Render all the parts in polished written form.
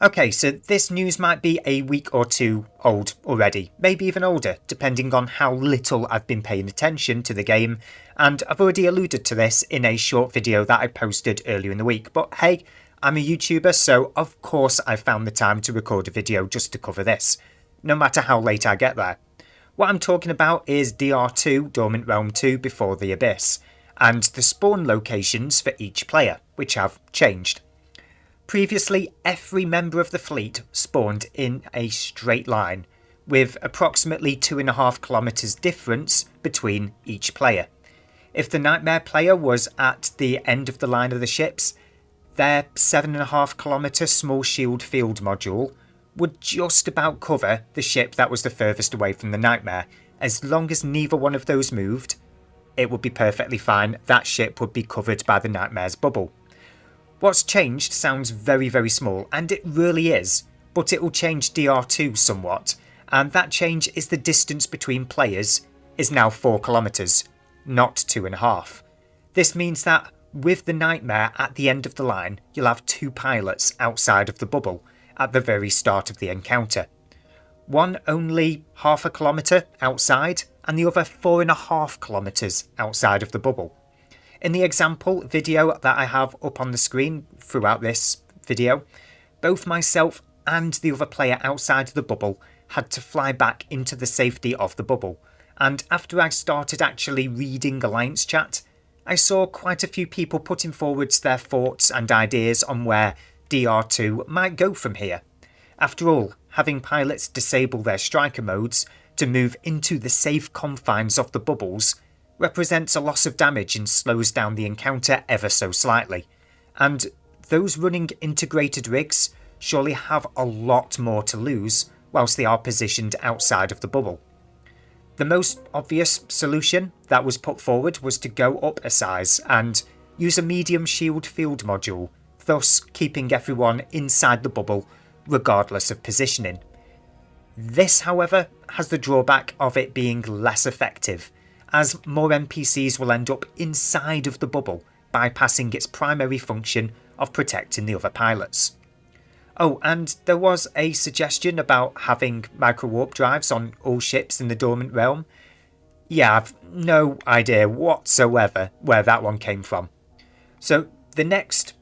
Okay, so this news might be a week or two old already, maybe even older, depending on how little I've been paying attention to the game, and I've already alluded to this in a short video that I posted earlier in the week, but hey, I'm a YouTuber, so of course I found the time to record a video just to cover this, no matter how late I get there. What I'm talking about is DR2, Dormant Realm 2 Before the Abyss, and the spawn locations for each player, which have changed. Previously, every member of the fleet spawned in a straight line, with approximately 2.5 kilometers difference between each player. If the Nightmare player was at the end of the line of the ships, their 7.5 kilometer small shield field module would just about cover the ship that was the furthest away from the Nightmare. As long as neither one of those moved, it would be perfectly fine. That ship would be covered by the Nightmare's bubble. What's changed sounds very, very small, and it really is, but it will change DR2 somewhat, and that change is the distance between players is now 4 kilometers, not 2.5. This means that with the Nightmare at the end of the line, you'll have 2 pilots outside of the bubble at the very start of the encounter. One only 0.5 kilometer outside, and the other 4.5 kilometers outside of the bubble. In the example video that I have up on the screen throughout this video, both myself and the other player outside of the bubble had to fly back into the safety of the bubble, and after I started actually reading Alliance chat, I saw quite a few people putting forwards their thoughts and ideas on where DR2 might go from here. After all, having pilots disable their striker modes to move into the safe confines of the bubbles represents a loss of damage and slows down the encounter ever so slightly, and those running integrated rigs surely have a lot more to lose whilst they are positioned outside of the bubble. The most obvious solution that was put forward was to go up a size and use a medium shield field module, thus keeping everyone inside the bubble regardless of positioning. This, however, has the drawback of it being less effective, as more NPCs will end up inside of the bubble, bypassing its primary function of protecting the other pilots. Oh, and there was a suggestion about having micro-warp drives on all ships in the Dormant Realm. Yeah, I've no idea whatsoever where that one came from. So next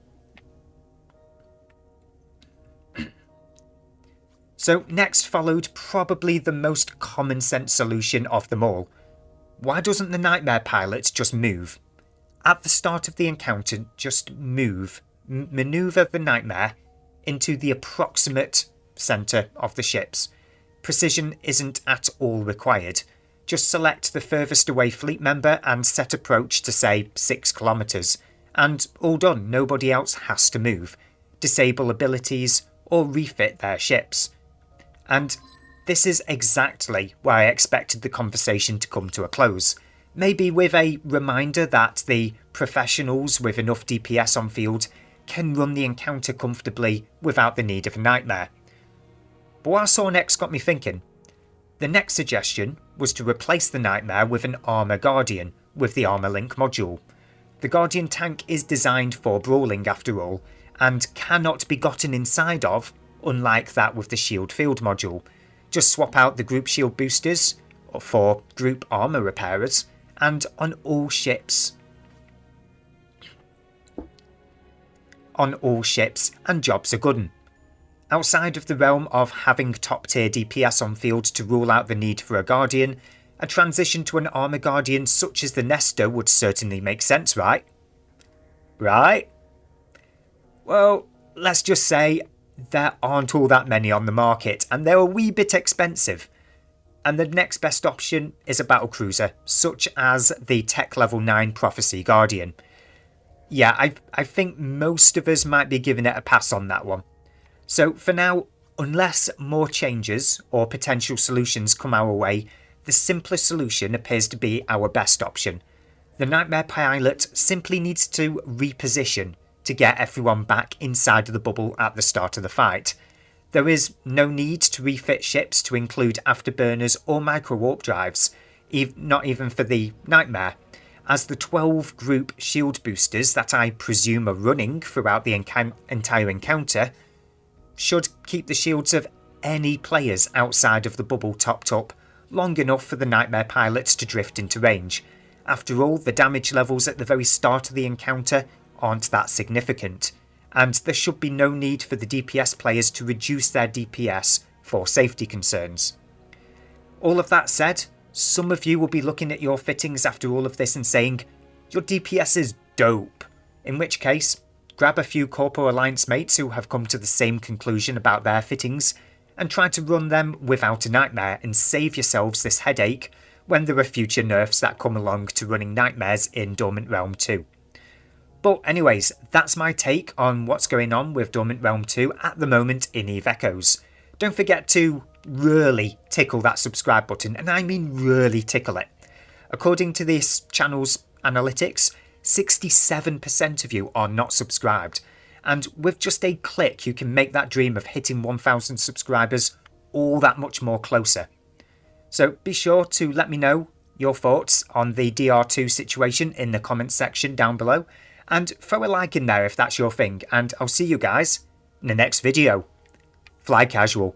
followed probably the most common sense solution of them all. Why doesn't the Nightmare pilot just move? At the start of the encounter, just move. Maneuver the Nightmare into the approximate centre of the ships. Precision isn't at all required. Just select the furthest away fleet member and set approach to say 6 kilometers. And all done, nobody else has to move, disable abilities or refit their ships. And this is exactly why I expected the conversation to come to a close. Maybe with a reminder that the professionals with enough DPS on field can run the encounter comfortably without the need of a Nightmare. But what I saw next got me thinking. The next suggestion was to replace the Nightmare with an Armour Guardian with the Armour Link module. The Guardian tank is designed for brawling after all, and cannot be gotten inside of, unlike that with the Shield Field module. Just swap out the group shield boosters for group armour repairers, and on all ships, and jobs are good. Outside of the realm of having top tier DPS on field to rule out the need for a Guardian, a transition to an Armour Guardian such as the Nestor would certainly make sense, right? Right? Well, let's just say there aren't all that many on the market, and they're a wee bit expensive. And the next best option is a battlecruiser, such as the Tech Level 9 Prophecy Guardian. Yeah, I think most of us might be giving it a pass on that one. So for now, unless more changes or potential solutions come our way, the simplest solution appears to be our best option. The Nightmare pilot simply needs to reposition to get everyone back inside of the bubble at the start of the fight. There is no need to refit ships to include afterburners or micro-warp drives, not even for the Nightmare, as the 12 group shield boosters that I presume are running throughout the entire encounter, should keep the shields of any players outside of the bubble topped up long enough for the Nightmare pilots to drift into range. After all, the damage levels at the very start of the encounter aren't that significant, and there should be no need for the DPS players to reduce their DPS for safety concerns. All of that said, some of you will be looking at your fittings after all of this and saying, your DPS is dope, in which case, grab a few Corpo Alliance mates who have come to the same conclusion about their fittings and try to run them without a Nightmare and save yourselves this headache when there are future nerfs that come along to running Nightmares in Dormant Realm 2. But anyways, that's my take on what's going on with Dormant Realm 2 at the moment in EVE Echoes. Don't forget to really tickle that subscribe button, and I mean really tickle it. According to this channel's analytics, 67% of you are not subscribed, and with just a click you can make that dream of hitting 1,000 subscribers all that much more closer. So be sure to let me know your thoughts on the DR2 situation in the comments section down below, and throw a like in there if that's your thing, and I'll see you guys in the next video. Fly casual.